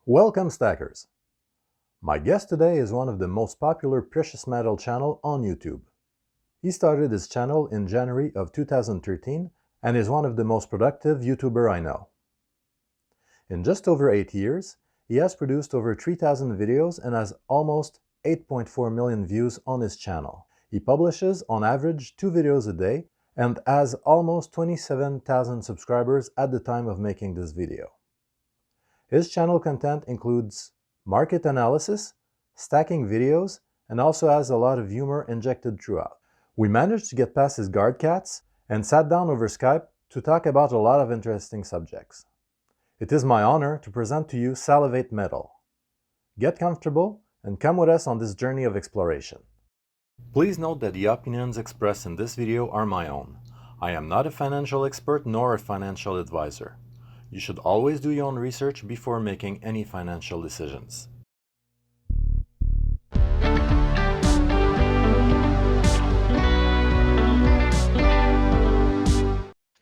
Welcome, Stackers! My guest today is one of the most popular precious metal channel on YouTube. He started his channel in January of 2013 and is one of the most productive YouTuber I know. In just over 8 years, he has produced over 3,000 videos and has almost 8.4 million views on his channel. He publishes on average 2 videos a day and has almost 27,000 subscribers at the time of making this video. His channel content includes market analysis, stacking videos, and also has a lot of humor injected throughout. We managed to get past his guard cats and sat down over Skype to talk about a lot of interesting subjects. It is my honor to present to you Salivate Metal. Get comfortable and come with us on this journey of exploration. Please note that the opinions expressed in this video are my own. I am not a financial expert nor a financial advisor. You should always do your own research before making any financial decisions.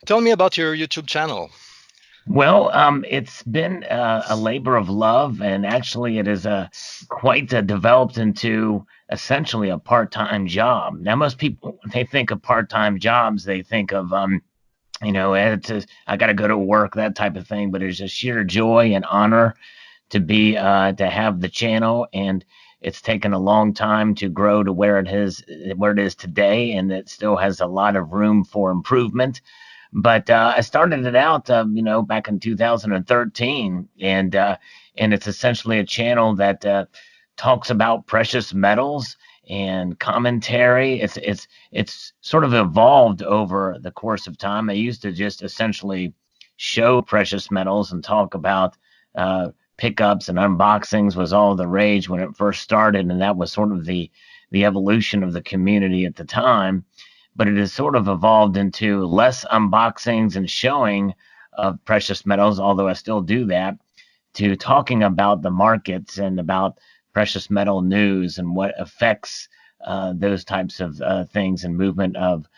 Tell me about your YouTube channel. Well, it's been a labor of love, and actually it is quite developed into essentially a part-time job. Now, most people, when they think of part-time jobs, they think of I got to go to work, that type of thing. But it's a sheer joy and honor to be to have the channel, and it's taken a long time to grow to where it is today, and it still has a lot of room for improvement. But I started it out, back in 2013, and it's essentially a channel that talks about precious metals and commentary. It's sort of evolved over the course of time. I used to just essentially show precious metals and talk about pickups and unboxings was all the rage when it first started, and that was sort of the evolution of the community at the time. But it has sort of evolved into less unboxings and showing of precious metals, although I still do that, to talking about the markets and about precious metal news and what affects those types of things and movement of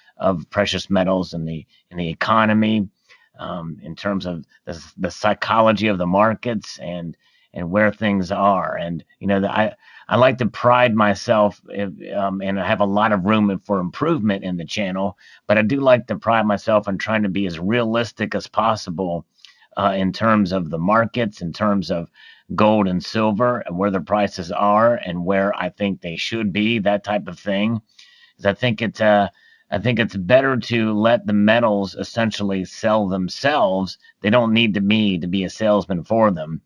precious metals in the economy, in terms of the psychology of the markets and where things are. And I like to pride myself, and I have a lot of room for improvement in the channel, but I do like to pride myself on trying to be as realistic as possible in terms of the markets, in terms of gold and silver, and where the prices are and where I think they should be, that type of thing. Because I think it's better to let the metals essentially sell themselves. They don't need me to be a salesman for them.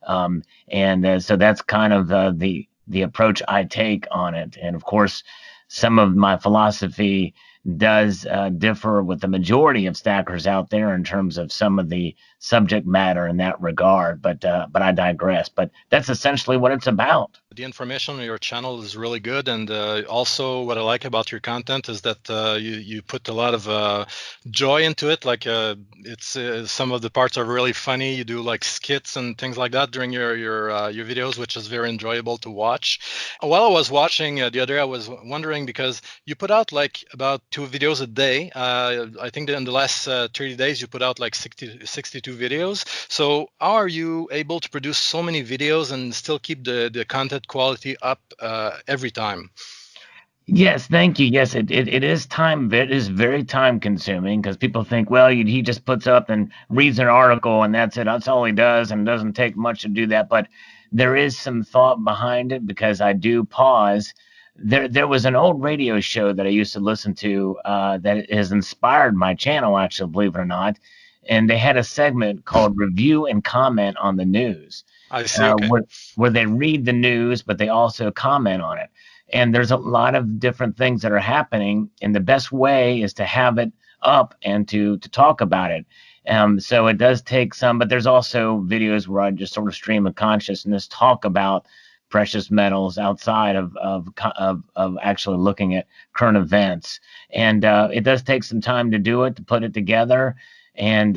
So that's kind of the approach I take on it. And of course, some of my philosophy does differ with the majority of stackers out there in terms of some of the subject matter in that regard, but I digress. But that's essentially what it's about. The information on your channel is really good, and also what I like about your content is that you put a lot of joy into it. Like it's some of the parts are really funny. You do like skits and things like that during your videos, which is very enjoyable to watch. While I was watching the other day, I was wondering, because you put out like about 2 videos a day. I think that in the last 30 days you put out like 62 videos. So how are you able to produce so many videos and still keep the content quality up every time? Yes, thank you. Yes, it is time. It is very time consuming, because people think, well, he just puts up and reads an article and that's it. That's all he does, and it doesn't take much to do that. But there is some thought behind it, because I do pause. There was an old radio show that I used to listen to that has inspired my channel, actually, believe it or not. And they had a segment called Review and Comment on the News. I see. Okay. Where they read the news, but they also comment on it. And there's a lot of different things that are happening, and the best way is to have it up and to talk about it. So it does take some, but there's also videos where I just sort of stream of consciousness, talk about precious metals outside of actually looking at current events. And it does take some time to do it, to put it together. And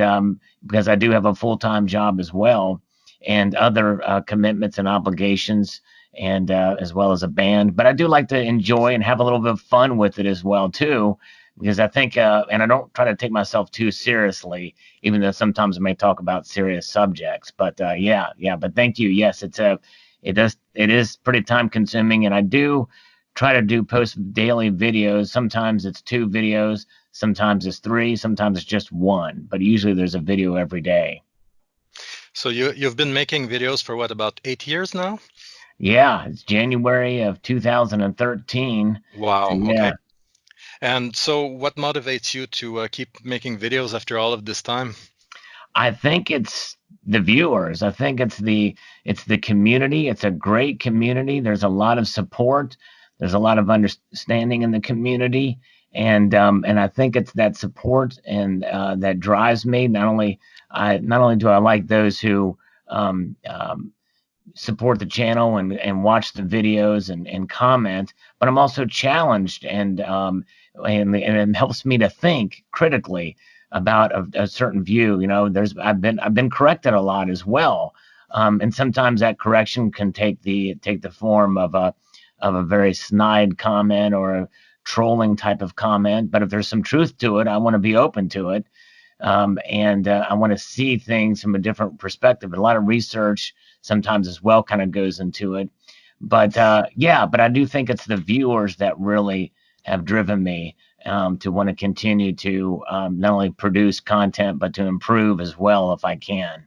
because I do have a full-time job as well, and other commitments and obligations, and as well as a band. But I do like to enjoy and have a little bit of fun with it as well too, because I think, and I don't try to take myself too seriously, even though sometimes I may talk about serious subjects. But yeah. But thank you. Yes, it is pretty time consuming, and I do try to post daily videos. Sometimes it's 2 videos, sometimes it's 3, sometimes it's just 1, but usually there's a video every day. So you've been making videos for what, about 8 years now? Yeah, it's January of 2013. Wow. So yeah, Okay. And so what motivates you to keep making videos after all of this time? I think it's the viewers. I think it's the community. It's a great community. There's a lot of support. There's a lot of understanding in the community, and I think it's that support and that drives me. Not only do I like those who um, um, support the channel and watch the videos and comment, but I'm also challenged and it helps me to think critically about a certain view. You know, I've been corrected a lot as well, and sometimes that correction can take the form of a very snide comment or a trolling type of comment. But if there's some truth to it, I want to be open to it, and I want to see things from a different perspective. And a lot of research sometimes as well kind of goes into it. But yeah, but I do think it's the viewers that really have driven me to want to continue to not only produce content but to improve as well if I can.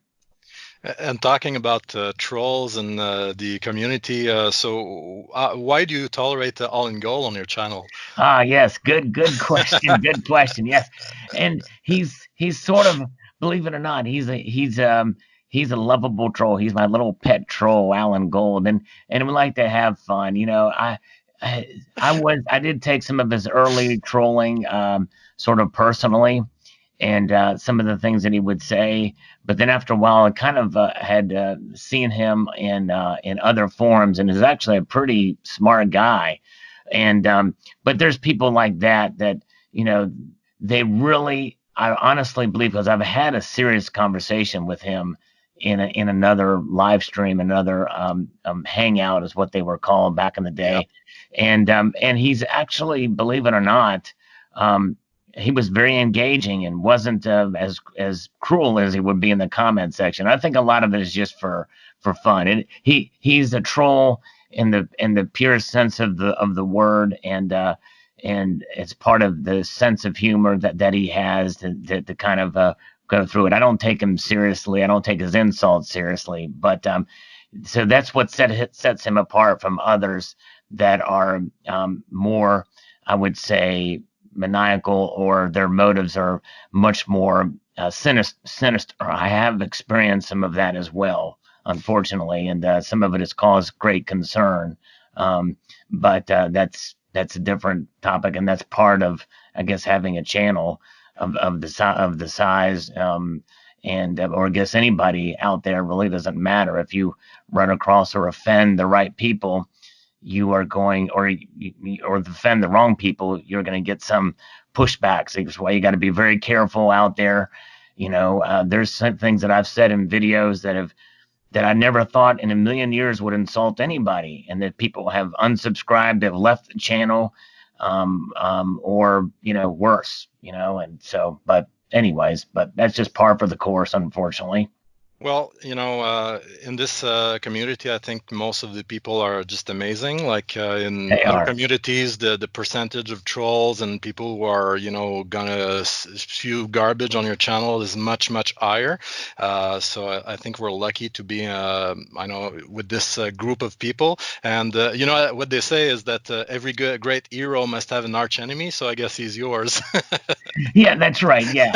And talking about trolls and the community, so why do you tolerate All in Goal on your channel? Ah, yes, good question, good question. Yes, and he's sort of, believe it or not, he's a lovable troll. He's my little pet troll, Alan Gold, and we like to have fun. You know, I did take some of his early trolling sort of personally, and some of the things that he would say. But then after a while, I kind of had seen him in other forums, and is actually a pretty smart guy. And but there's people like that you know they really, I honestly believe, because I've had a serious conversation with him in another live stream, another hangout is what they were called back in the Yeah. day, and he's actually, believe it or not, um, he was very engaging and wasn't as cruel as he would be in the comment section. I think a lot of it is just for fun. And he's a troll in the purest sense of the word, and it's part of the sense of humor that he has to kind of go through it. I don't take him seriously. I don't take his insults seriously, but so that's what sets him apart from others that are more, I would say, maniacal, or their motives are much more sinister. I have experienced some of that as well, unfortunately, and some of it has caused great concern. But that's a different topic, and that's part of, I guess, having a channel of the size. And or I guess anybody out there, really doesn't matter if you run across or offend the right people, you are going, or defend the wrong people, you're going to get some pushbacks. That's why you got to be very careful out there. You know, there's some things that I've said in videos that I never thought in a million years would insult anybody, and that people have unsubscribed, have left the channel, or worse. And so, but anyways, but that's just par for the course, unfortunately. Well, in this community, I think most of the people are just amazing. Like in They other are. communities, the percentage of trolls and people who are, gonna spew garbage on your channel is much, much higher. So I think we're lucky to be, I know, with this group of people. And what they say is that every great hero must have an arch enemy. So I guess he's yours. Yeah, that's right. Yeah.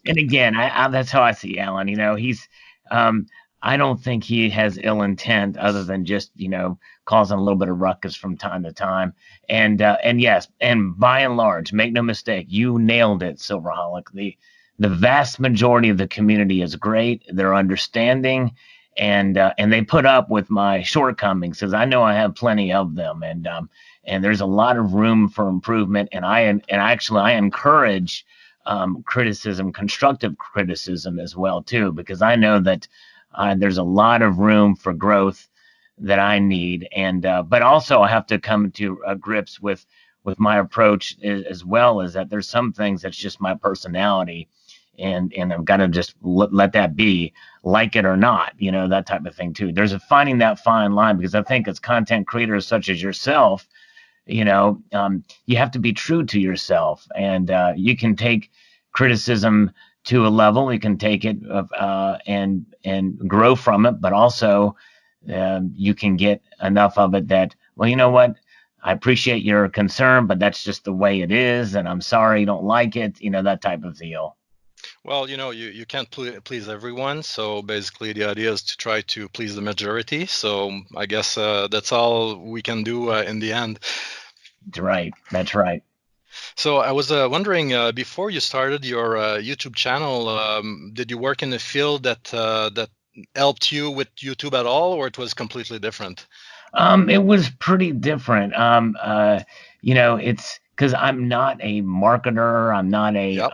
And again, that's how I see Alan. Um, I don't think he has ill intent other than just, causing a little bit of ruckus from time to time. And yes, and by and large, make no mistake, you nailed it, Silverholic. The vast majority of the community is great. They're understanding, and they put up with my shortcomings, because I know I have plenty of them, and there's a lot of room for improvement. And I encourage criticism, constructive criticism as well too, because I know that there's a lot of room for growth that I need, and but also I have to come to grips with with my approach as well is that there's some things that's just my personality, and I've got to just let that be, like it or not, that type of thing too. There's finding that fine line, because I think as content creators such as yourself, you have to be true to yourself, and you can take criticism to a level, you can take it and grow from it, but also you can get enough of it that, well, you know what, I appreciate your concern, but that's just the way it is, and I'm sorry you don't like it, that type of deal. Well, you can't please everyone. So basically, the idea is to try to please the majority. So I guess that's all we can do in the end. That's right. That's right. So I was wondering, before you started your YouTube channel, did you work in a field that helped you with YouTube at all, or it was completely different? It was pretty different. It's because I'm not a marketer. Yep.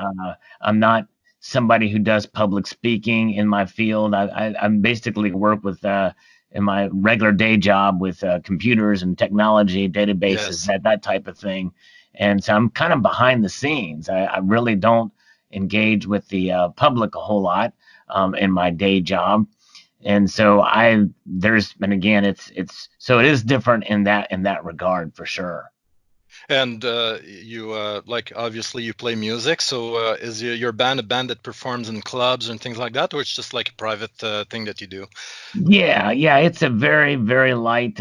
I'm not somebody who does public speaking in my field. I'm basically work with in my regular day job with computers and technology, databases, Yes. that type of thing. And so I'm kind of behind the scenes. I really don't engage with the public a whole lot in my day job. And so so it is different in that regard for sure. And you like, obviously you play music. So is your band a band that performs in clubs and things like that, or it's just like a private thing that you do? Yeah, it's a very, very light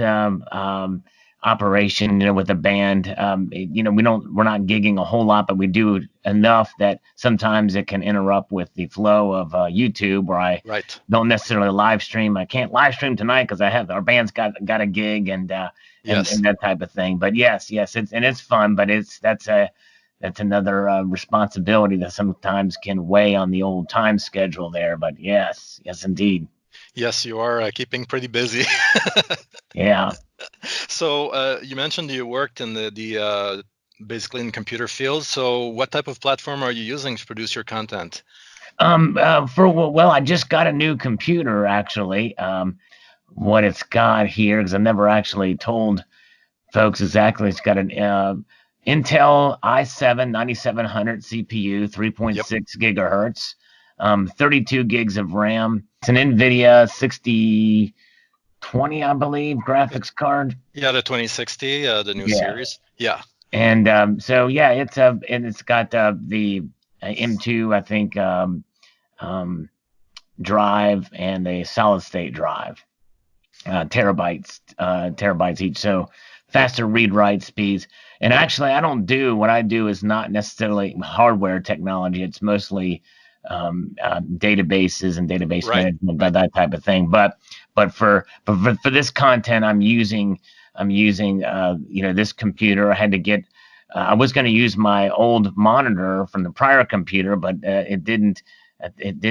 operation, with a band. We're not gigging a whole lot, but we do enough that sometimes it can interrupt with the flow of YouTube, where I Right. don't necessarily live stream. I can't live stream tonight because our band's got a gig, and Yes. that type of thing. But yes, it's fun, but that's another responsibility that sometimes can weigh on the old time schedule there. But yes, indeed. Yes, you are keeping pretty busy. Yeah. So you mentioned you worked in the basically in computer field. So what type of platform are you using to produce your content? I just got a new computer actually. What it's got here, because I've never actually told folks exactly. It's got an Intel i7 9700 CPU, Yep. 3.6 gigahertz, 32 gigs of RAM. It's an NVIDIA 6020, I believe, graphics card. Yeah, the 2060, the new Yeah. series. Yeah. And it's got the M2, I think, drive, and a solid state drive, terabytes each. So faster read write speeds. And actually, what I do is not necessarily hardware technology. It's mostly databases and database Right. management, Right. that type of thing. But for this content, I'm using this computer. I had to get. I was going to use my old monitor from the prior computer, but it didn't. It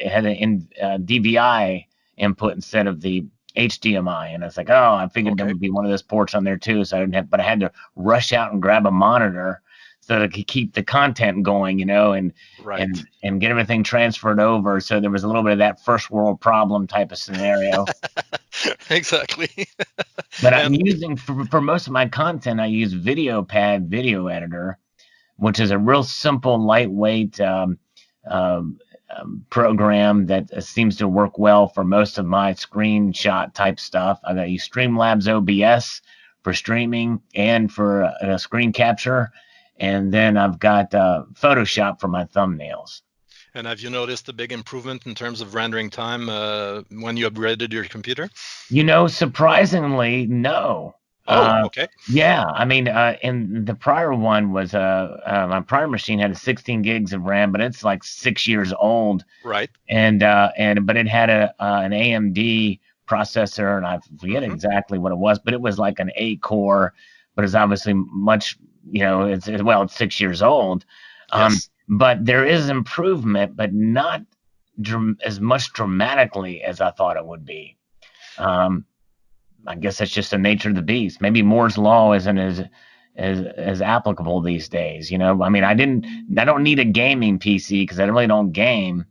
had an DVI input instead of the HDMI, and I was like, oh, I figured there Okay. would be one of those ports on there too. So but I had to rush out and grab a monitor so that I could keep the content going, and Right. get everything transferred over. So there was a little bit of that first world problem type of scenario. Exactly. But I'm And using for most of my content, I use VideoPad Video Editor, which is a real simple, lightweight program that seems to work well for most of my screenshot type stuff. I got use Streamlabs OBS for streaming and for screen capture, and then I've got Photoshop for my thumbnails. and have you noticed a big improvement in terms of rendering time when you upgraded your computer? Surprisingly, no. Oh, okay. Yeah, I mean, and the prior one was my prior machine had 16 gigs of RAM, but it's like 6 years old, Right. but it had an AMD processor, and I forget Hmm. exactly what it was, but it was like an 8 core, but it's obviously much, it's 6 years old. Yes. But there is improvement, but not as much dramatically as I thought it would be. I guess that's just the nature of the beast. Maybe Moore's law isn't as applicable these days. I mean, I don't need a gaming PC because I really don't game.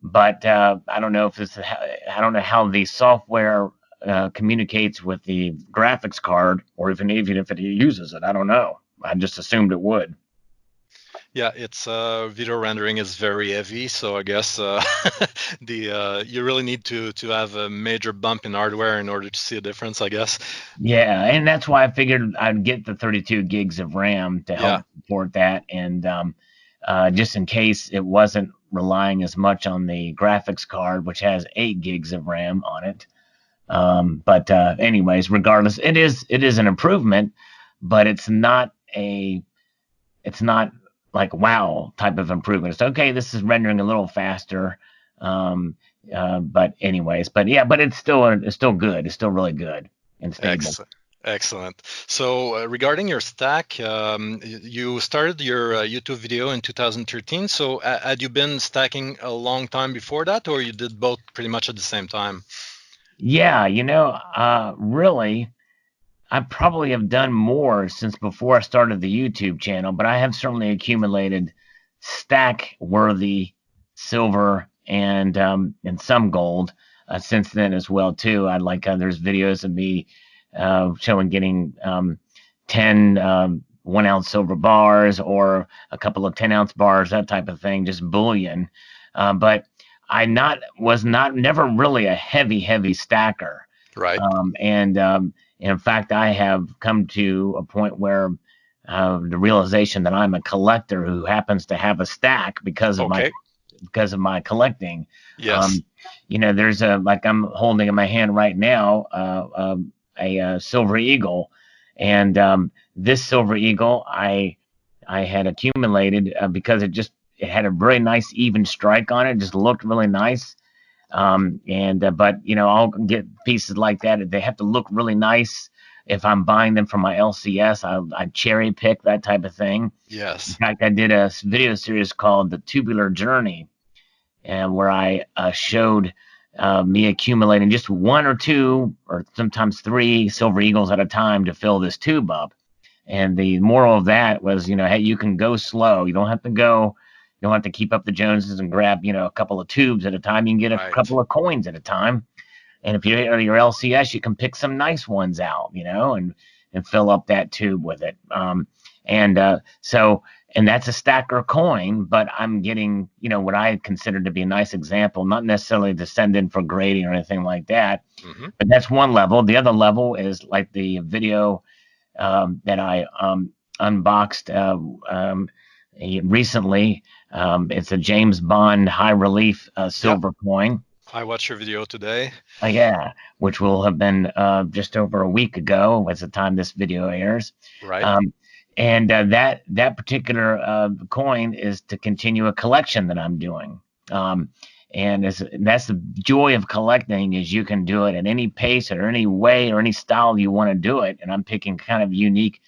But I don't know I don't know how the software communicates with the graphics card, or even if it uses it. I don't know. I just assumed it would. Yeah, it's video rendering is very heavy, so I guess the you really need to have a major bump in hardware in order to see a difference, I guess. Yeah, and that's why I figured I'd get the 32 gigs of RAM to help Yeah. support that, and just in case it wasn't relying as much on the graphics card, which has 8 gigs of RAM on it. But anyways, regardless, it is an improvement, but it's not like wow type of improvement. It's okay. This is rendering a little faster. Um, but anyways, but yeah, but it's still good. It's still really good and stable. Excellent. So regarding your stack, you started your YouTube video in 2013. So had you been stacking a long time before that, or you did both pretty much at the same time? Yeah, really, I probably have done more since before I started the YouTube channel, but I have certainly accumulated stack-worthy silver and some gold since then as well too. I like there's videos of me showing getting 10 1-ounce silver bars or a couple of 10-ounce bars, that type of thing, just bullion. But I was never really a heavy stacker. Right. And in fact, I have come to a point where the realization that I'm a collector who happens to have a stack because of my collecting. Yes. There's like I'm holding in my hand right now a silver eagle, and this silver eagle I had accumulated because it had a very nice even strike on it. It just looked really nice. But I'll get pieces like that. They have to look really nice. If I'm buying them from my LCS, I cherry pick that type of thing. Yes. In fact, I did a video series called The Tubular Journey, and where I showed me accumulating just 1 or 2 or sometimes 3 silver eagles at a time to fill this tube up. And the moral of that was, hey, you can go slow. You don't have to keep up the Joneses and grab, a couple of tubes at a time. You can get a couple of coins at a time. And if you're your LCS, you can pick some nice ones out, and fill up that tube with it. And that's a stacker coin, but I'm getting, what I consider to be a nice example, not necessarily to send in for grading or anything like that. Mm-hmm. But that's one level. The other level is like the video that I unboxed recently. It's a James Bond high relief silver coin. I watched your video today. Yeah, which will have been just over a week ago at the time this video airs. Right. And that particular coin is to continue a collection that I'm doing. And that's the joy of collecting, is you can do it at any pace or any way or any style you want to do it. And I'm picking kind of unique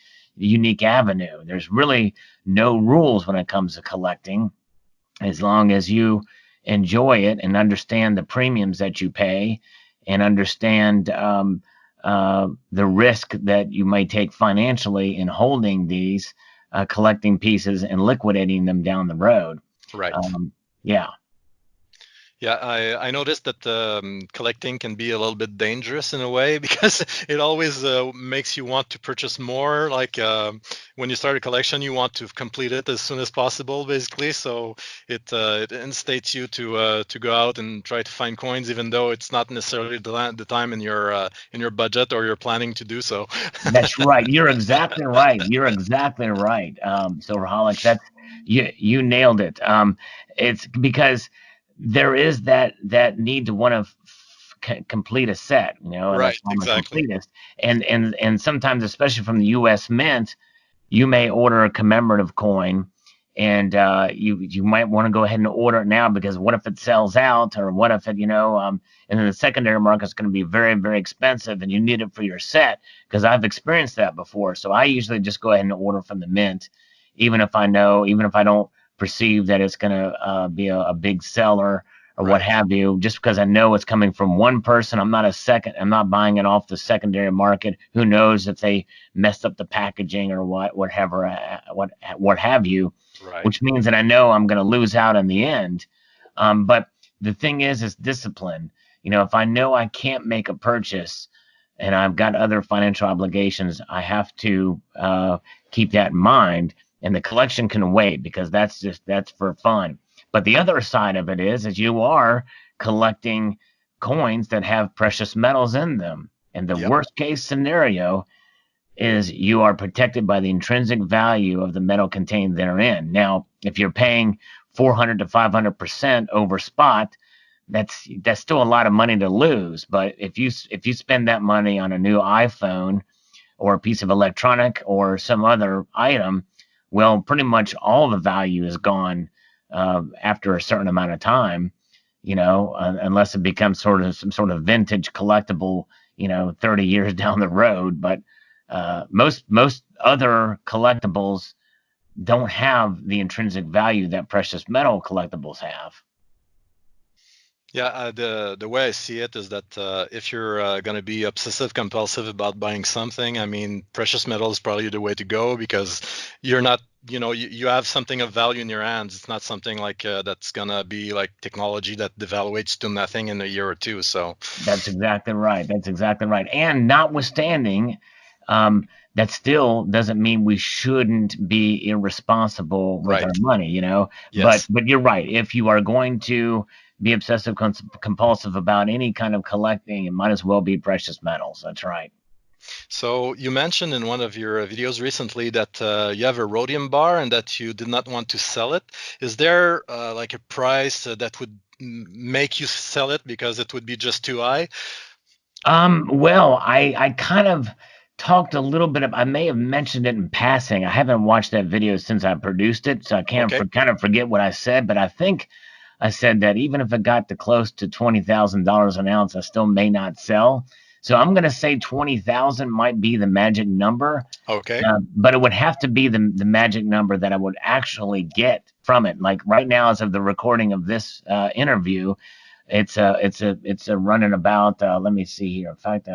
avenue. There's really no rules when it comes to collecting, as long as you enjoy it and understand the premiums that you pay and understand the risk that you may take financially in holding these collecting pieces and liquidating them down the road. Right. Yeah. Yeah, I noticed that collecting can be a little bit dangerous in a way, because it always makes you want to purchase more. Like when you start a collection, you want to complete it as soon as possible, basically. So it instigates you to go out and try to find coins, even though it's not necessarily the time in your budget or you're planning to do so. That's right. You're exactly right. Silverholic, you nailed it. It's because there is that need to want to complete a set, Right, exactly. and sometimes, especially from the U.S. Mint, you may order a commemorative coin, and you might want to go ahead and order it now, because what if it sells out, or what if it, and then the secondary market is going to be very, very expensive, and you need it for your set, because I've experienced that before. So I usually just go ahead and order from the Mint, even if I don't perceive that it's going to be a big seller or what have you, just because I know it's coming from one person. I'm not buying it off the secondary market. Who knows if they messed up the packaging or what have you, which means that I know I'm going to lose out in the end. But the thing is discipline. If I know I can't make a purchase and I've got other financial obligations, I have to keep that in mind. And the collection can wait, because that's for fun. But the other side of it is you are collecting coins that have precious metals in them. And the Yep. worst case scenario is you are protected by the intrinsic value of the metal contained therein. Now, if you're paying 400 to 500% over spot, that's still a lot of money to lose. But if you spend that money on a new iPhone or a piece of electronic or some other item, well, pretty much all the value is gone after a certain amount of time, unless it becomes some sort of vintage collectible, 30 years down the road. But most other collectibles don't have the intrinsic value that precious metal collectibles have. Yeah, the way I see it is that if you're going to be obsessive compulsive about buying something, I mean, precious metal is probably the way to go, because you're not, you have something of value in your hands. It's not something like that's going to be like technology that devaluates to nothing in a year or two. So That's exactly right. That's exactly right. And notwithstanding, that still doesn't mean we shouldn't be irresponsible with our right. money, Yes. But you're right. If you are going to be obsessive compulsive about any kind of collecting, it might as well be precious metals. That's right. So you mentioned in one of your videos recently that you have a rhodium bar and that you did not want to sell it. Is there like a price that would make you sell it because it would be just too high? Well, I kind of talked a little bit I may have mentioned it in passing. I haven't watched that video since I produced it, so I can't Okay. kind of forget what I said, but I think I said that even if it got to close to $20,000 an ounce, I still may not sell. So I'm going to say 20,000 might be the magic number, Okay. but it would have to be the magic number that I would actually get from it. Like right now, as of the recording of this interview, it's a running about. Let me see here. In fact,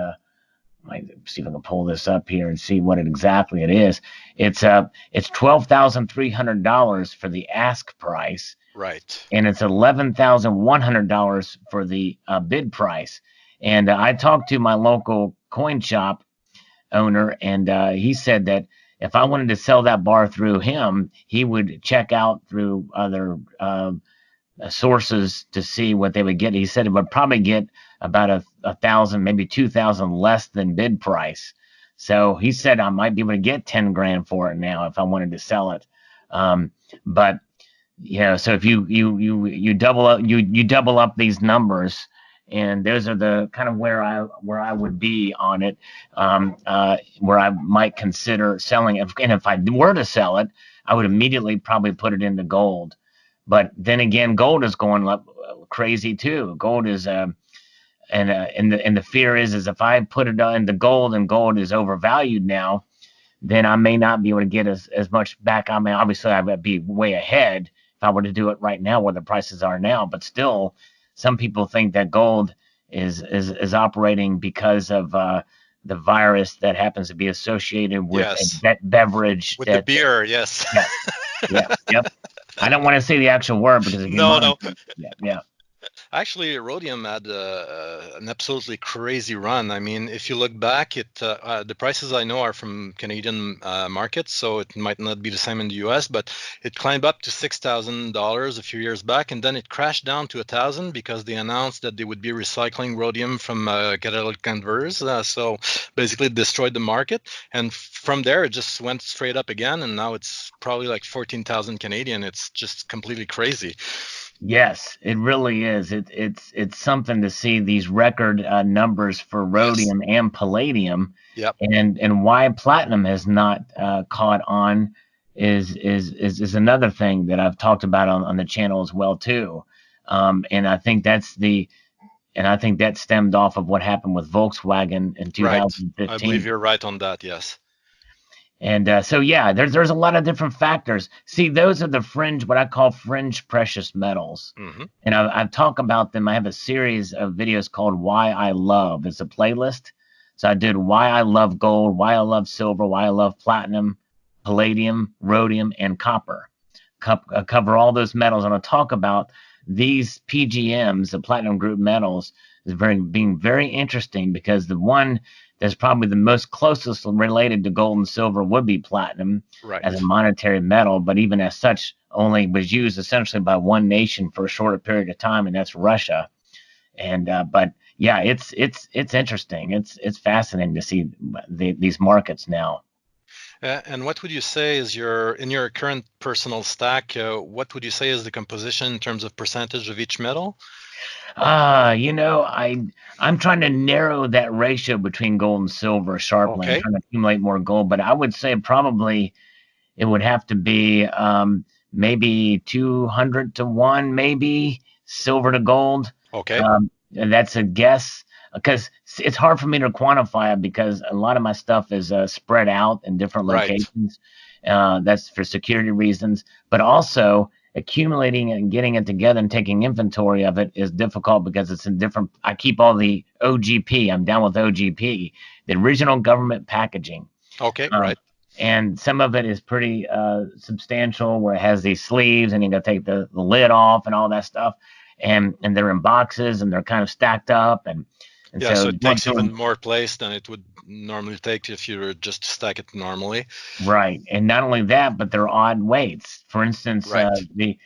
might see if I can pull this up here and see what exactly it is. It's $12,300 for the ask price, Right. and it's $11,100 for the bid price. And I talked to my local coin shop owner, and he said that if I wanted to sell that bar through him, he would check out through other sources to see what they would get. He said it would probably get about a thousand, maybe 2,000 less than bid price. So he said I might be able to get 10 grand for it now if I wanted to sell it. But so if you double up these numbers, and those are the kind of where I would be on it, where I might consider selling it. And if I were to sell it, I would immediately probably put it into gold. But then again, gold is going up crazy too. Gold is and the fear is if I put it into gold and gold is overvalued now, then I may not be able to get as much back. I mean, obviously I would be way ahead if I were to do it right now where the prices are now. But still, some people think that gold is operating because of the virus that happens to be associated with Yes. a beverage With the that. beer, yes. Yep. I don't want to say the actual word because it No, no. yeah. Actually, rhodium had an absolutely crazy run. I mean, if you look back, the prices I know are from Canadian markets, so it might not be the same in the US, but it climbed up to $6,000 a few years back, and then it crashed down to 1,000 because they announced that they would be recycling rhodium from catalytic converters. So basically, it destroyed the market, and from there it just went straight up again, and now it's probably like 14,000 Canadian. It's just completely crazy. Yes, it really is. It's something to see these record numbers for Yes. rhodium and palladium, Yep. and why platinum has not caught on is another thing that I've talked about on the channel as well too. And I think that stemmed off of what happened with Volkswagen in Right. I believe 2015. you're right on that. Yes. And so yeah, there's a lot of different factors. See, those are the fringe, what I call fringe precious metals. Mm-hmm. And I've talked about them. I have a series of videos called Why I Love. It's a playlist. So I did Why I Love Gold, Why I Love Silver, Why I Love Platinum, Palladium, Rhodium, and Copper. Cover all those metals. And I'll talk about these PGMs, the platinum group metals, is being very interesting, because the one that's probably the most closest related to gold and silver would be platinum as a monetary metal, but even as such only was used essentially by one nation for a shorter period of time, and that's Russia. And but yeah, it's interesting. It's fascinating to see these markets now. And what would you say is in your current personal stack? What would you say is the composition in terms of percentage of each metal? I'm trying to narrow that ratio between gold and silver sharply. Okay. I'm trying to accumulate more gold, but I would say probably it would have to be maybe 200 to 1, maybe silver to gold. Okay. And that's a guess, because it's hard for me to quantify it, because a lot of my stuff is spread out in different locations. That's for security reasons, but also accumulating and getting it together and taking inventory of it is difficult, because it's in different. I keep all the OGP. I'm down with OGP, the original government packaging. Okay, right. And some of it is pretty substantial, where it has these sleeves, and you got to take the lid off and all that stuff. And they're in boxes, and they're kind of stacked up, and so it takes even more place than it would normally take if you were just to stack it normally. Right, and not only that, but they're odd weights. For instance, the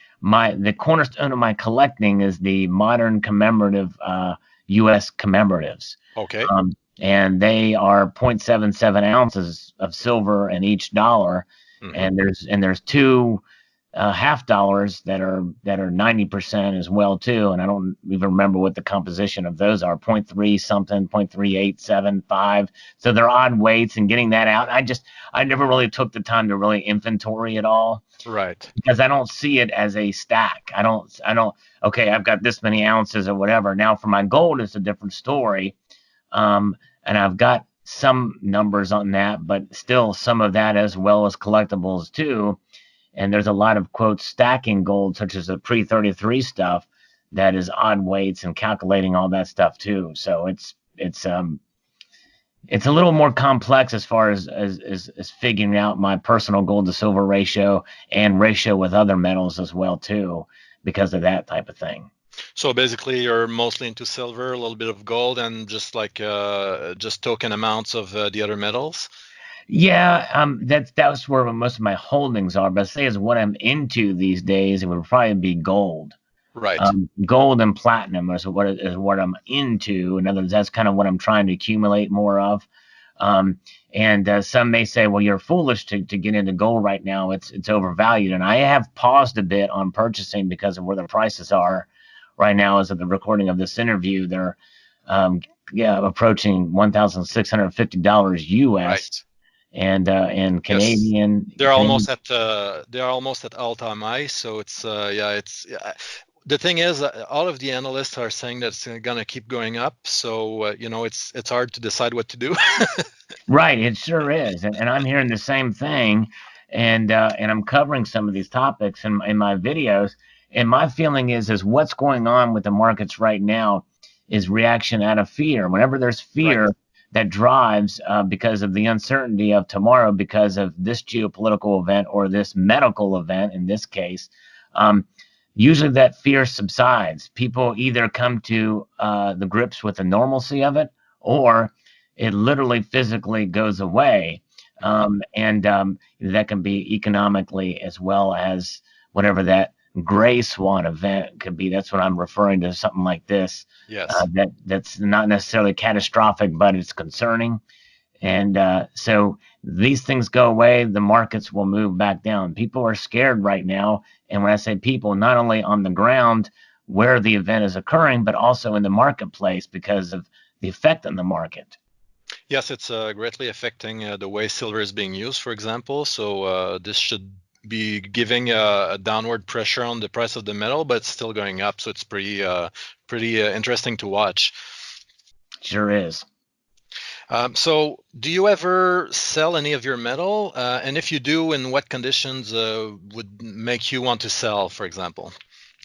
cornerstone of my collecting is the modern commemorative U.S. commemoratives. Okay. And they are 0.77 ounces of silver in each dollar, and there's two $half that are 90% as well too, and I don't even remember what the composition of those are. 0.3 something, 0.3875. So they're odd weights, and getting that out, I never really took the time to really inventory it all. Right. Because I don't see it as a stack. I don't. Okay, I've got this many ounces or whatever. Now for my gold, it's a different story, and I've got some numbers on that, but still some of that as well as collectibles too. And there's a lot of, quote, stacking gold, such as the pre-33 stuff, that is odd weights and calculating all that stuff too. So it's a little more complex as far as figuring out my personal gold to silver ratio and ratio with other metals as well too, because of that type of thing. So basically, you're mostly into silver, a little bit of gold, and just like just token amounts of the other metals. Yeah, that's where most of my holdings are. But say as what I'm into these days, it would probably be gold. Right. Gold and platinum is what I'm into. In other words, that's kind of what I'm trying to accumulate more of. And some may say, well, you're foolish to get into gold right now. It's overvalued. And I have paused a bit on purchasing because of where the prices are right now. As of the recording of this interview, they're approaching $1,650 US. Right. And Canadian. Yes. They're almost at all-time high. So it's the thing is, all of the analysts are saying that it's going to keep going up. So it's hard to decide what to do. Right, it sure is, and I'm hearing the same thing, and I'm covering some of these topics in my videos. And my feeling is what's going on with the markets right now is reaction out of fear. Whenever there's fear. Right. That drives because of the uncertainty of tomorrow, because of this geopolitical event or this medical event in this case, usually that fear subsides. People either come to the grips with the normalcy of it, or it literally physically goes away. And that can be economically as well as whatever that gray swan event could be. That's what I'm referring to, something like this. Yes. That's not necessarily catastrophic, but it's concerning. And so these things go away, the markets will move back down. People are scared right now. And when I say people, not only on the ground where the event is occurring, but also in the marketplace because of the effect on the market. Yes, it's greatly affecting the way silver is being used, for example. So this should be giving a downward pressure on the price of the metal, but it's still going up. So it's pretty interesting to watch. Sure is. So do you ever sell any of your metal? And if you do, in what conditions would make you want to sell, for example?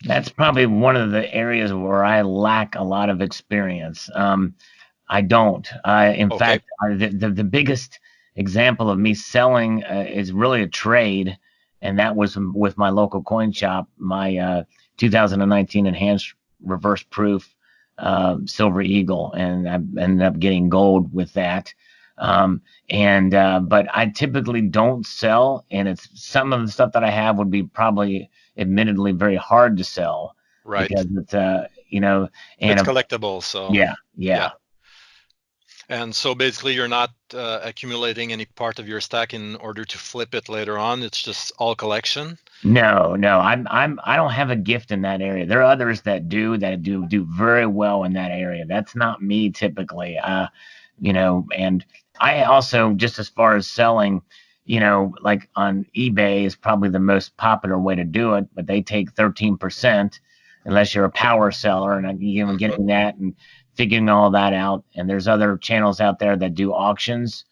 That's probably one of the areas where I lack a lot of experience. I don't. In fact, the biggest example of me selling is really a trade. And that was with my local coin shop, my 2019 enhanced reverse proof Silver Eagle, and I ended up getting gold with that. But I typically don't sell, and it's some of the stuff that I have would be probably admittedly very hard to sell Right. because it's you know, and It's collectible, so yeah, yeah. yeah. And so basically, you're not accumulating any part of your stack in order to flip it later on. It's just all collection. No, I don't have a gift in that area. There are others that do very well in that area. That's not me typically. And I also, just as far as selling, like on eBay is probably the most popular way to do it, but they take 13% unless you're a power seller, and Mhm. getting that and figuring all that out. And there's other channels out there that do auctions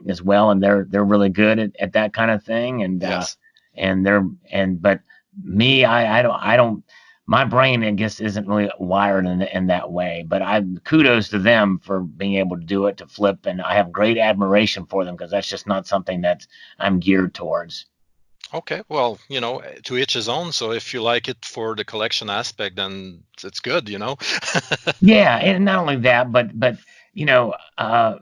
as well, and they're really good at that kind of thing. Yes. But me, I don't, my brain, I guess, isn't really wired in that way. But I kudos to them for being able to do it, to flip, and I have great admiration for them because that's just not something that I'm geared towards. Okay. Well, to each his own. So if you like it for the collection aspect, then it's good. Yeah, and not only that, but you know, uh,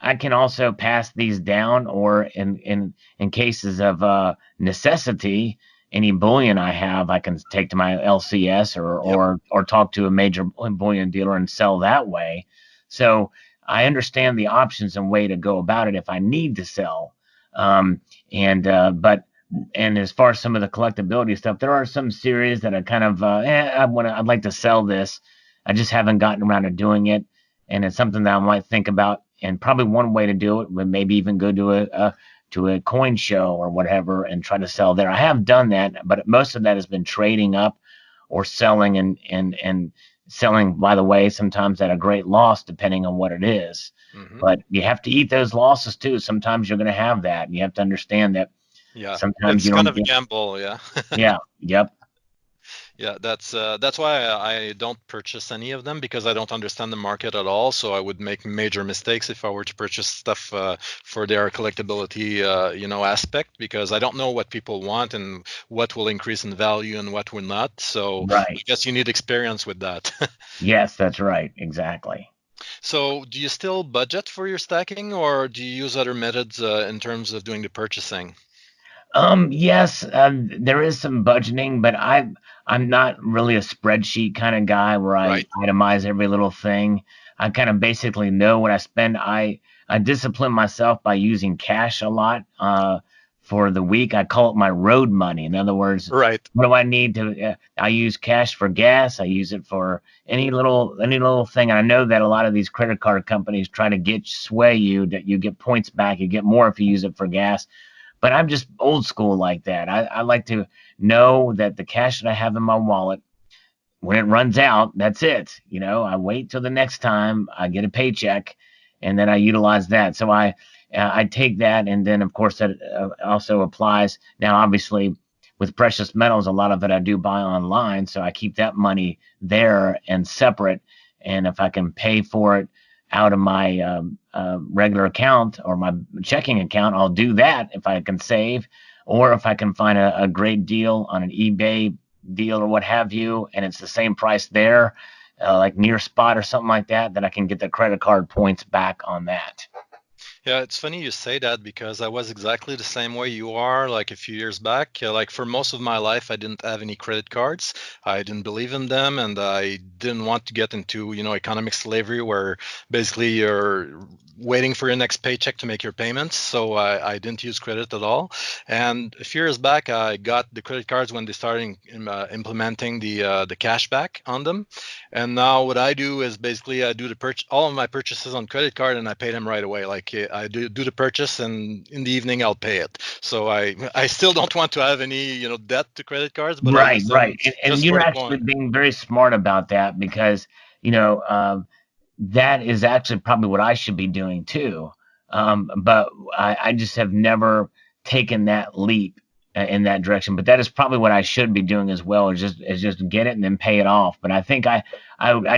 I can also pass these down, or in cases of necessity, any bullion I have, I can take to my LCS or Yep. or talk to a major bullion dealer and sell that way. So I understand the options and way to go about it if I need to sell. Um, and but and as far as some of the collectability stuff, there are some series that are kind of I'd like to sell this. I just haven't gotten around to doing it, and it's something that I might think about. And probably one way to do it would maybe even go to a coin show or whatever and try to sell there. I have done that, but most of that has been trading up or selling, and selling, by the way, sometimes at a great loss depending on what it is. Hmm. But you have to eat those losses too. Sometimes you're going to have that. You have to understand that Yeah. sometimes It's you kind don't of a get. gamble. Yeah. Yeah, yep. Yeah, that's why I don't purchase any of them, because I don't understand the market at all. So I would make major mistakes if I were to purchase stuff for their collectability, aspect, because I don't know what people want and what will increase in value and what will not. So I Right. guess you need experience with that. Yes, that's right. Exactly. So do you still budget for your stacking, or do you use other methods in terms of doing the purchasing? Yes, there is some budgeting, but I'm not really a spreadsheet kind of guy where I Right. itemize every little thing. I kind of basically know what I spend. I discipline myself by using cash a lot for the week. I call it my road money. In other words, Right. what do I need to? I use cash for gas. I use it for any little thing. And I know that a lot of these credit card companies try to sway you that you get points back. You get more if you use it for gas, but I'm just old school like that. I like to know that the cash that I have in my wallet, when it runs out, that's it. I wait till the next time I get a paycheck, and then I utilize that. So I take that, and then of course that also applies. Now, obviously, with precious metals, a lot of it I do buy online, so I keep that money there and separate. And if I can pay for it out of my regular account or my checking account, I'll do that if I can save, or if I can find a great deal on an eBay deal or what have you, and it's the same price there, like near spot or something like that, then I can get the credit card points back on that. Yeah, it's funny you say that, because I was exactly the same way you are, like a few years back. Like for most of my life, I didn't have any credit cards. I didn't believe in them, and I didn't want to get into, economic slavery where basically you're waiting for your next paycheck to make your payments. So I didn't use credit at all. And a few years back, I got the credit cards when they started implementing the cash back on them. And now what I do is basically I do all of my purchases on credit card, and I pay them right away. Like I do the purchase, and in the evening I'll pay it. So I still don't want to have any debt to credit cards, but I Right, use them right. And just for you're the actually point. being very smart about that because, you know, uh, that is actually probably what I should be doing too. But I just have never taken that leap in that direction. But that is probably what I should be doing as well, is just get it and then pay it off. But I think I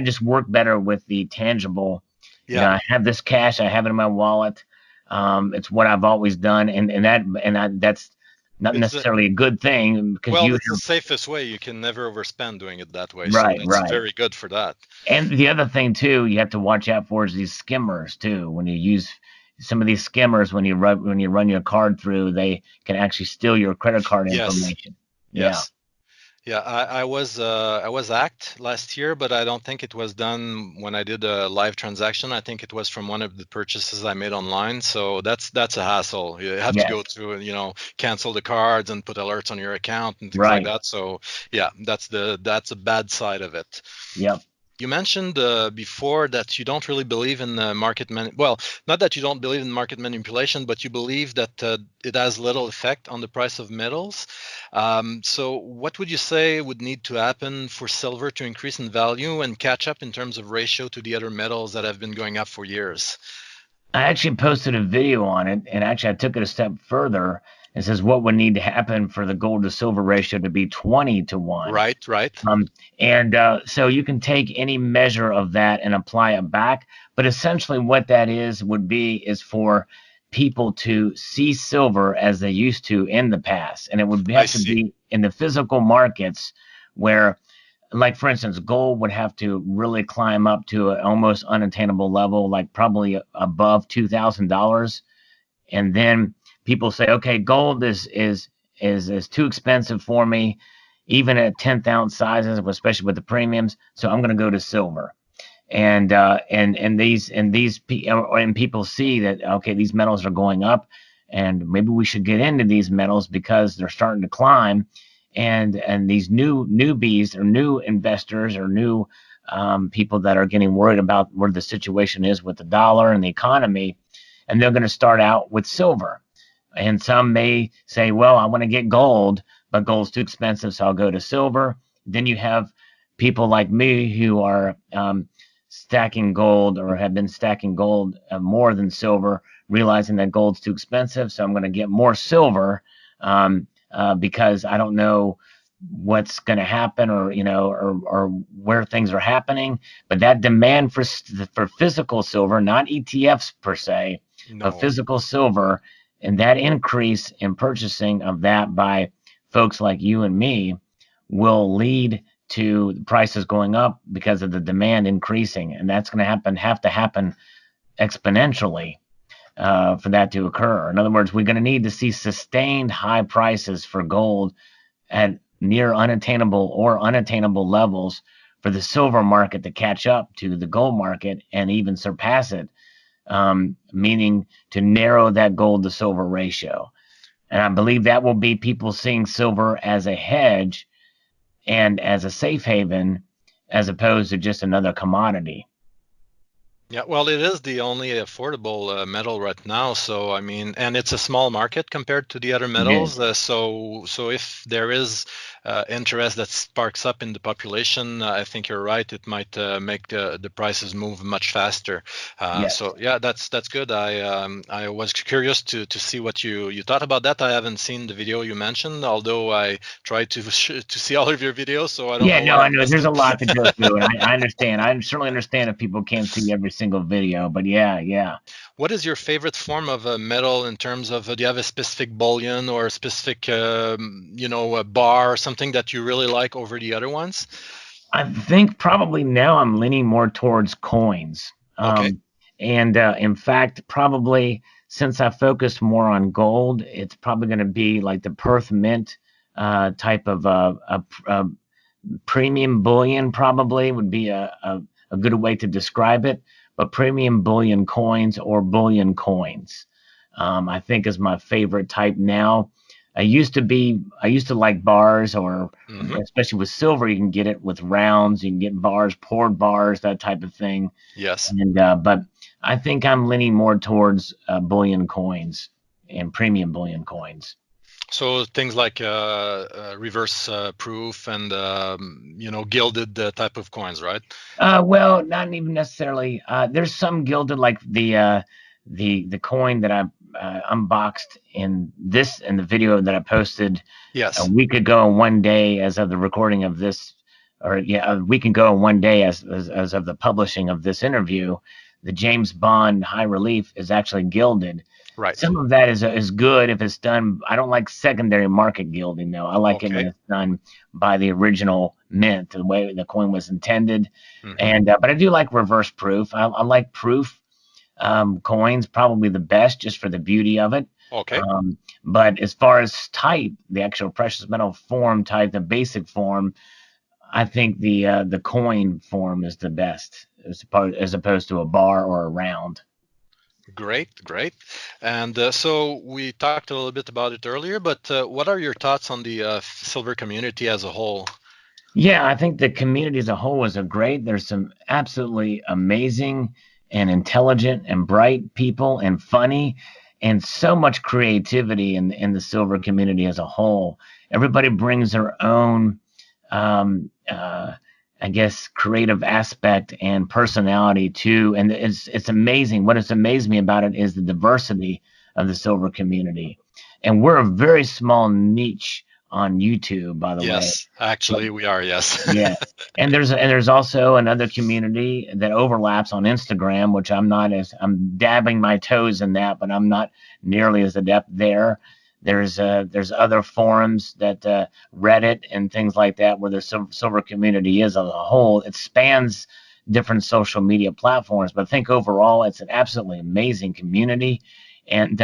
just work better with the tangible. Yeah. I have this cash, I have it in my wallet. It's what I've always done, and that's not It's necessarily a good thing because well, you it's the have, safest way. You can never overspend doing it that way. So right, that's right. very good for that. And the other thing too, you have to watch out for is these skimmers too. When you use some of these skimmers, when you run your card through, they can actually steal your credit card Yes. information. Yeah. Yes. Yeah, I was hacked last year, but I don't think it was done when I did a live transaction. I think it was from one of the purchases I made online. So that's a hassle. You have to go Yes. through and cancel the cards and put alerts on your account and things like Right. that. So yeah, that's a bad side of it. Yep. You mentioned before that you don't really believe in well, not that you don't believe in market manipulation, but you believe that it has little effect on the price of metals. So what would you say would need to happen for silver to increase in value and catch up in terms of ratio to the other metals that have been going up for years? I actually posted a video on it, and actually I took it a step further. It says what would need to happen for the gold to silver ratio to be 20 to 1. Right, right. And so you can take any measure of that and apply it back. But essentially, what that is for people to see silver as they used to in the past. And it would I have to see. be in the physical markets where, like, for instance, gold would have to really climb up to an almost unattainable level, like probably above $2,000. And then people say, okay, gold is too expensive for me, even at 10th ounce sizes, especially with the premiums. So I'm going to go to silver. And people see that, okay, these metals are going up, and maybe we should get into these metals because they're starting to climb. And these newbies or new investors or new people that are getting worried about where the situation is with the dollar and the economy, and they're going to start out with silver. And some may say, well, I want to get gold, but gold's too expensive, so I'll go to silver. Then you have people like me who are stacking gold or have been stacking gold more than silver, realizing that gold's too expensive, so I'm going to get more silver because I don't know what's going to happen or where things are happening. But that demand for physical silver, not ETFs per se, but No. physical silver, and that increase in purchasing of that by folks like you and me will lead to prices going up because of the demand increasing, and that's going to have to happen exponentially for that to occur. In other words, we're going to need to see sustained high prices for gold at near unattainable levels for the silver market to catch up to the gold market and even surpass it, meaning to narrow that gold to silver ratio. And I believe that will be people seeing silver as a hedge and as a safe haven as opposed to just another commodity. Yeah, well, it is the only affordable metal right now. So, I mean, and it's a small market compared to the other It metals. is. So if there is interest that sparks up in the population, I think you're right. It might make the prices move much faster. So Yes. yeah, that's good. I was curious to see what you thought about that. I haven't seen the video you mentioned, although I tried to see all of your videos, so I don't Yeah, know no, where I I know missed there's it. a lot to go through, and I understand. I certainly understand if people can't see every single video, but yeah, yeah. What is your favorite form of a metal in terms of, do you have a specific bullion or a specific, a bar or something that you really like over the other ones? I think probably now I'm leaning more towards coins. Okay. And in fact, probably since I focused more on gold, it's probably going to be like the Perth Mint type of a premium bullion, probably would be a good way to describe it. But premium bullion coins or bullion coins, I think is my favorite type now. I used to like bars, or Hmm. especially with silver, you can get it with rounds, you can get bars, poured bars, that type of thing. Yes. And but I think I'm leaning more towards bullion coins and premium bullion coins. So things like reverse proof and gilded type of coins, right? Well, not even necessarily. There's some gilded, like the coin that I unboxed in the video that I posted a Yes. week ago and one day as of the recording of this, or yeah, a week ago and one day as of the publishing of this interview. The James Bond high relief is actually gilded, Right. Some of that is good if it's done. I don't like secondary market gilding though. I like it when Okay. it's done by the original mint, the way the coin was intended. Hmm. And but I do like reverse proof. I like proof coins, probably the best, just for the beauty of it. Okay. But as far as type, the actual precious metal form type, the basic form, I think the coin form is the best, as opposed to a bar or a round. Great, great. And so we talked a little bit about it earlier, but what are your thoughts on the silver community as a whole? Yeah, I think the community as a whole is a great. There's some absolutely amazing and intelligent and bright people and funny and so much creativity in the silver community as a whole. Everybody brings their own um, uh, I guess creative aspect and personality too. And it's amazing. What has amazed me about it is the diversity of the silver community. And we're a very small niche on YouTube, by the way. Yes, actually, we are. Yes. Yeah. And there's also another community that overlaps on Instagram, which I'm dabbing my toes in that, but I'm not nearly as adept there. There's other forums that Reddit and things like that where the silver community is as a whole. It spans different social media platforms, but I think overall it's an absolutely amazing community, and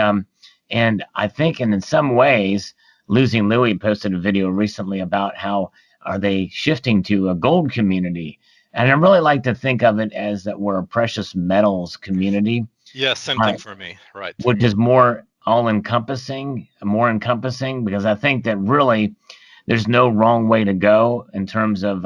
I think in some ways, Losing Louie posted a video recently about how are they shifting to a gold community? And I really like to think of it as that we're a precious metals community, Yes, same uh, thing for me. Right. which is more all encompassing, because I think that really there's no wrong way to go in terms of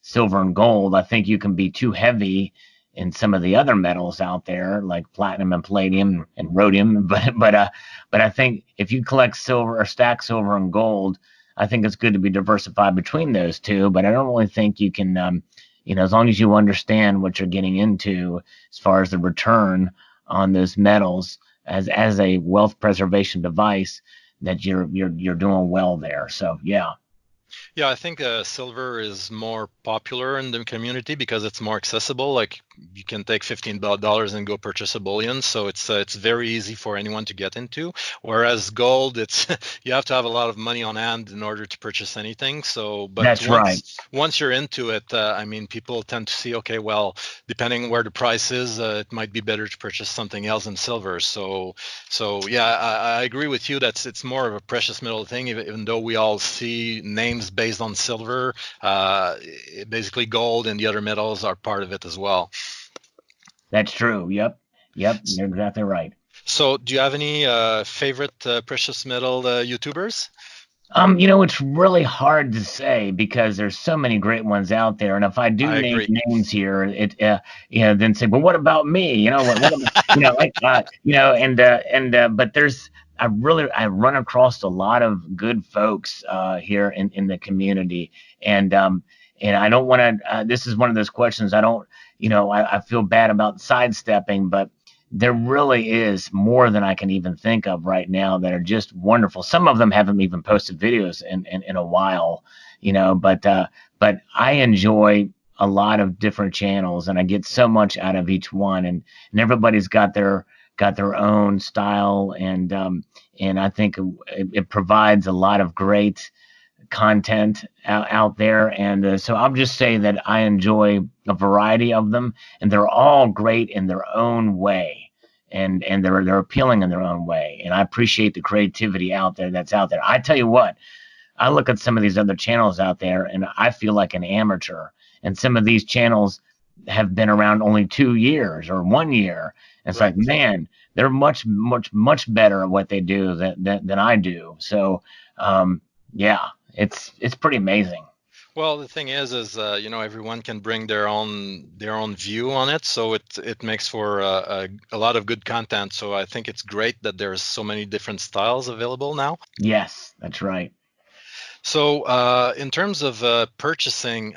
silver and gold. I think you can be too heavy in some of the other metals out there, like platinum and palladium and rhodium. But I think if you collect silver or stack silver and gold, I think it's good to be diversified between those two. But I don't really think you can, as long as you understand what you're getting into as far as the return on those metals as a wealth preservation device, that you're doing well there. So yeah. Yeah, I think silver is more popular in the community because it's more accessible. Like you can take $15 and go purchase a bullion, so it's very easy for anyone to get into. Whereas gold, it's you have to have a lot of money on hand in order to purchase anything. So, but That's right. once you're into it, I mean, people tend to see, okay, well, depending where the price is, it might be better to purchase something else than silver. So yeah, I agree with you that it's more of a precious metal thing, even though we all see names based on silver. Basically, gold and the other metals are part of it as well. That's true. Yep. You're exactly right. So, do you have any favorite precious metal YouTubers? It's really hard to say because there's so many great ones out there, and if I do I name agree. names here, then say, well, what about me? What about, but I run across a lot of good folks here in the community, and I don't want to. This is one of those questions I don't, I feel bad about sidestepping, but there really is more than I can even think of right now that are just wonderful. Some of them haven't even posted videos in a while, but I enjoy a lot of different channels, and I get so much out of each one, and everybody's got their own style, and I think it provides a lot of great content out there. And so I'll just say that I enjoy a variety of them, and they're all great in their own way, and they're appealing in their own way. And I appreciate the creativity that's out there. I tell you what, I look at some of these other channels out there, and I feel like an amateur. And some of these channels have been around only 2 years or 1 year. And it's Right. like, man, they're much, much, much better at what they do than I do. So, yeah, it's pretty amazing. Well, the thing is everyone can bring their own view on it, so it makes for a lot of good content. So I think it's great that there's so many different styles available now. Yes, that's right. So in terms of purchasing,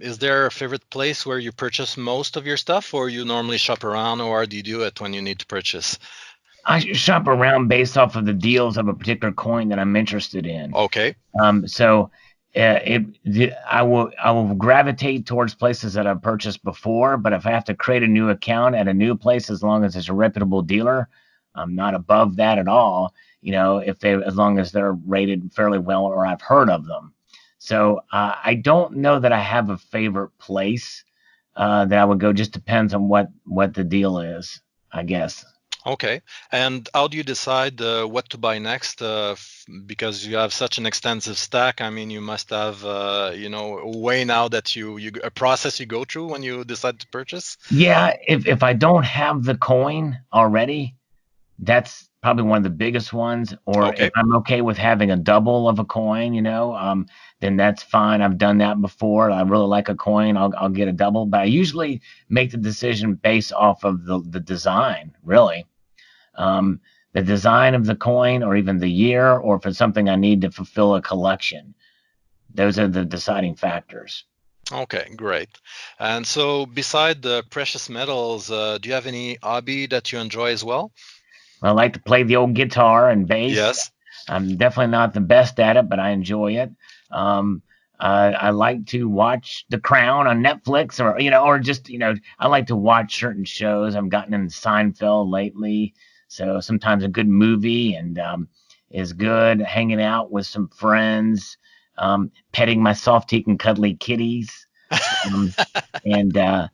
is there a favorite place where you purchase most of your stuff, or you normally shop around, or do you do it when you need to purchase? I shop around based off of the deals of a particular coin that I'm interested in. Okay. So I will gravitate towards places that I've purchased before, but if I have to create a new account at a new place, as long as it's a reputable dealer, I'm not above that at all, as long as they're rated fairly well or I've heard of them. So I don't know that I have a favorite place that I would go. Just depends on what the deal is, I guess. Okay. And how do you decide what to buy next? Because you have such an extensive stack. I mean, you must have, a way now that a process you go through when you decide to purchase. Yeah, if I don't have the coin already, that's probably one of the biggest ones. Or if Okay. I'm okay with having a double of a coin, then that's fine. I've done that before. I really like a coin. I'll get a double, but I usually make the decision based off of the design, really. The design of the coin, or even the year, or if it's something I need to fulfill a collection. Those are the deciding factors. Okay, great. And so beside the precious metals, do you have any hobby that you enjoy as well? I like to play the old guitar and bass. Yes. I'm definitely not the best at it, but I enjoy it. I like to watch The Crown on Netflix, or just, I like to watch certain shows. I've gotten into Seinfeld lately, so sometimes a good movie and is good. Hanging out with some friends, petting my soft-teeth and cuddly kitties.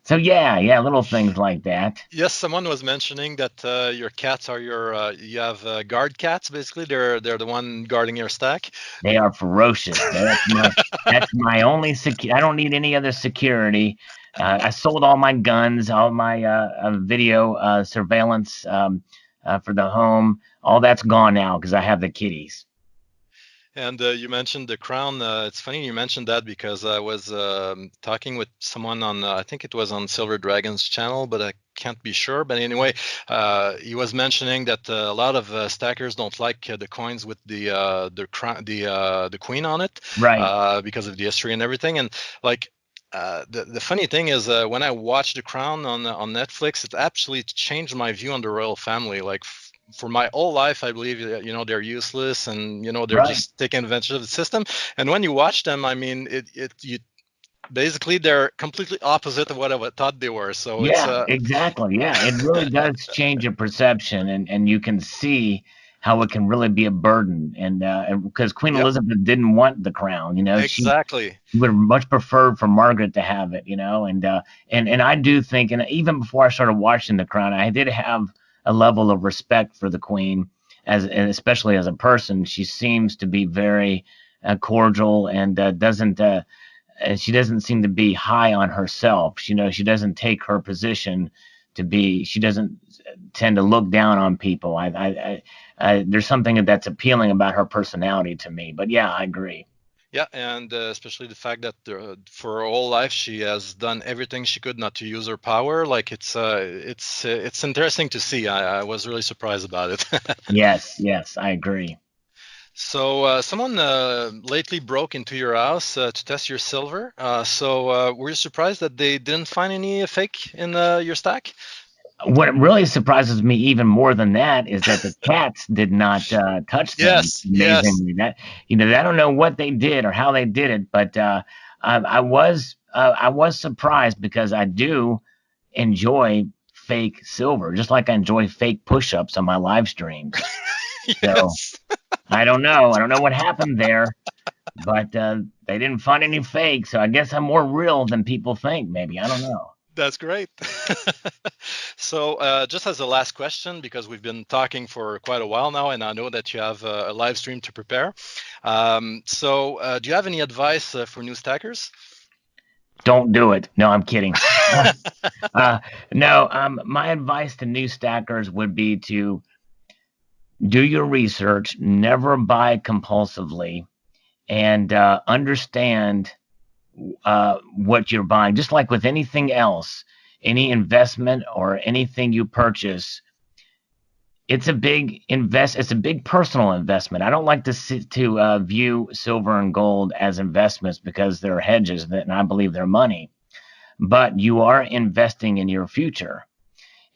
So yeah, little things like that. Yes, someone was mentioning that your cats are you have guard cats. Basically, they're the one guarding your stack. They are ferocious. That's my only I don't need any other security. I sold all my guns, all my video surveillance for the home. All that's gone now because I have the kitties. And you mentioned the crown. It's funny you mentioned that because I was talking with someone on, I think it was on Silver Dragon's channel, but I can't be sure. But anyway, he was mentioning that a lot of stackers don't like the coins with the queen on it, Right. because of the history and everything. And like, the funny thing is, when I watched The Crown on Netflix, it actually changed my view on the royal family. Like, for my whole life, I believe they're useless, and they're Right. just taking advantage of the system. And when you watch them, I mean, you basically they're completely opposite of what I thought they were. So it's Yeah, exactly. Yeah, it really does change your perception, and you can see how it can really be a burden. And because Queen yep, Elizabeth didn't want the crown, she exactly. would have much preferred for Margaret to have it, and I do think, and even before I started watching The Crown, I did have a level of respect for the Queen, and especially as a person. She seems to be very cordial and doesn't. She doesn't seem to be high on herself. She doesn't take her position to be. She doesn't tend to look down on people. There's something that's appealing about her personality to me. But yeah, I agree. Yeah, and especially the fact that for her whole life she has done everything she could not to use her power. Like it's interesting to see. I was really surprised about it. Yes, I agree. So someone lately broke into your house to test your silver. So were you surprised that they didn't find any fake in your stack? What really surprises me even more than that is that the cats did not touch them. Yes, yes. Amazingly, I don't know what they did or how they did it, but I was surprised because I do enjoy fake silver, just like I enjoy fake push-ups on my live streams. So Yes. I don't know. I don't know what happened there, but they didn't find any fake. So I guess I'm more real than people think. Maybe I don't know. That's great. So, just as a last question, because we've been talking for quite a while now, and I know that you have a live stream to prepare. So, do you have any advice for new stackers? Don't do it. No, I'm kidding. No, my advice to new stackers would be to do your research, never buy compulsively, and understand what you're buying. Just like with anything else, any investment or anything you purchase, it's a big It's a big personal investment. I don't like to view silver and gold as investments because they're hedges, and I believe they're money. But you are investing in your future,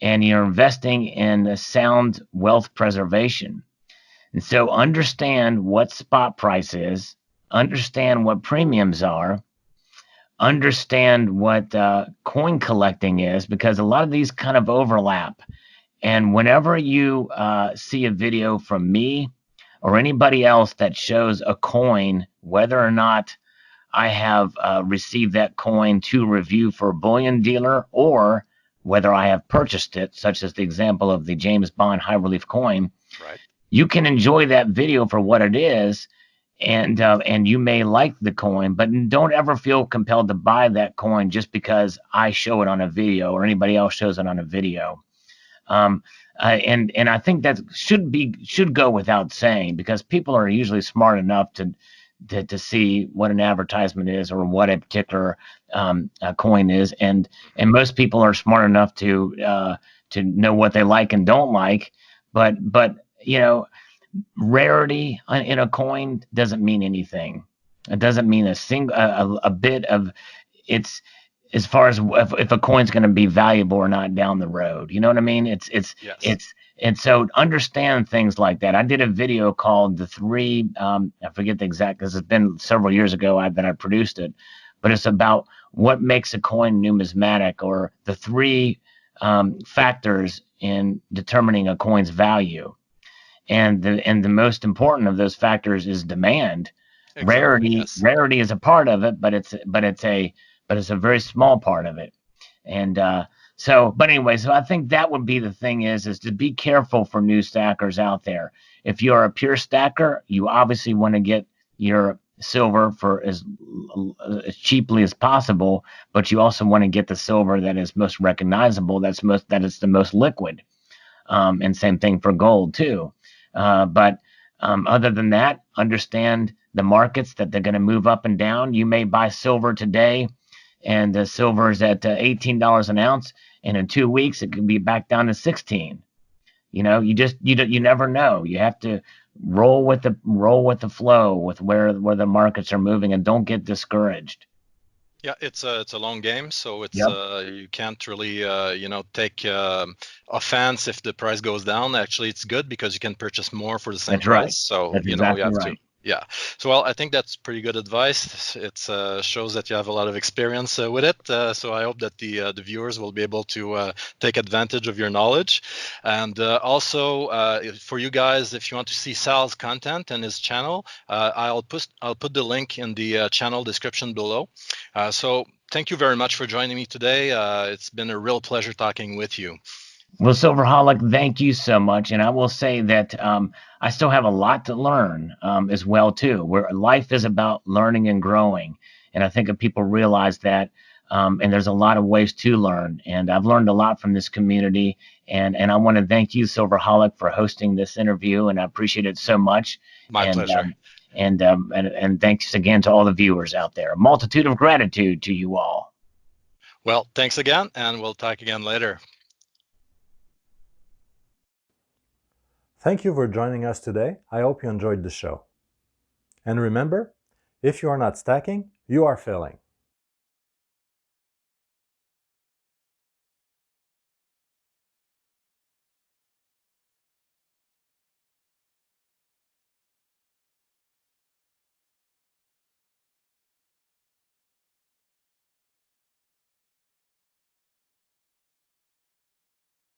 and you're investing in a sound wealth preservation. And so understand what spot price is, understand what premiums are, understand what coin collecting is, because a lot of these kind of overlap. And whenever you see a video from me or anybody else that shows a coin, whether or not I have received that coin to review for a bullion dealer, or whether I have purchased it, such as the example of the James Bond high relief coin, Right. you can enjoy that video for what it is, and you may like the coin, but don't ever feel compelled to buy that coin just because I show it on a video or anybody else shows it on a video. And I think that should go without saying, because people are usually smart enough to see what an advertisement is or what a particular coin is, and most people are smart enough to know what they like and don't like, but you know, rarity in a coin doesn't mean anything. It doesn't mean a bit of it's, as far as if a coin's going to be valuable or not down the road. You know what I mean? Yes. And so understand things like that. I did a video called the three, I forget the exact, because it's been several years ago that I produced it, but it's about what makes a coin numismatic, or the three factors in determining a coin's value. And the most important of those factors is demand. Exactly. Yes. Rarity is a part of it, but it's a very small part of it. And but anyway, so I think that would be the thing is to be careful for new stackers out there. If you're a pure stacker, you obviously want to get your silver for as cheaply as possible, but you also want to get the silver that is most recognizable, that is the most liquid. And same thing for gold too. But other than that, understand the markets, that they're going to move up and down. You may buy silver today, and the silver is at $18 an ounce, and in 2 weeks it could be back down to 16. You never know. You have to roll with the flow with where the markets are moving, and don't get discouraged. Yeah, it's a long game, so it's Yep. you can't really take offense if the price goes down. Actually, it's good because you can purchase more for the same That's right. price. So That's you exactly have right. to. Yeah. So well, I think that's pretty good advice. It shows that you have a lot of experience with it. So I hope that the viewers will be able to take advantage of your knowledge. And also for you guys, if you want to see Sal's content and his channel, I'll put the link in the channel description below. So thank you very much for joining me today. It's been a real pleasure talking with you. Well, Silverholic, thank you so much. And I will say that I still have a lot to learn as well too. Where life is about learning and growing, and I think if people realize that, and there's a lot of ways to learn. And I've learned a lot from this community, and I want to thank you, Silverholic, for hosting this interview, and I appreciate it so much. My pleasure. And thanks again to all the viewers out there. A multitude of gratitude to you all. Well, thanks again, and we'll talk again later. Thank you for joining us today. I hope you enjoyed the show. And remember, if you are not stacking, you are failing.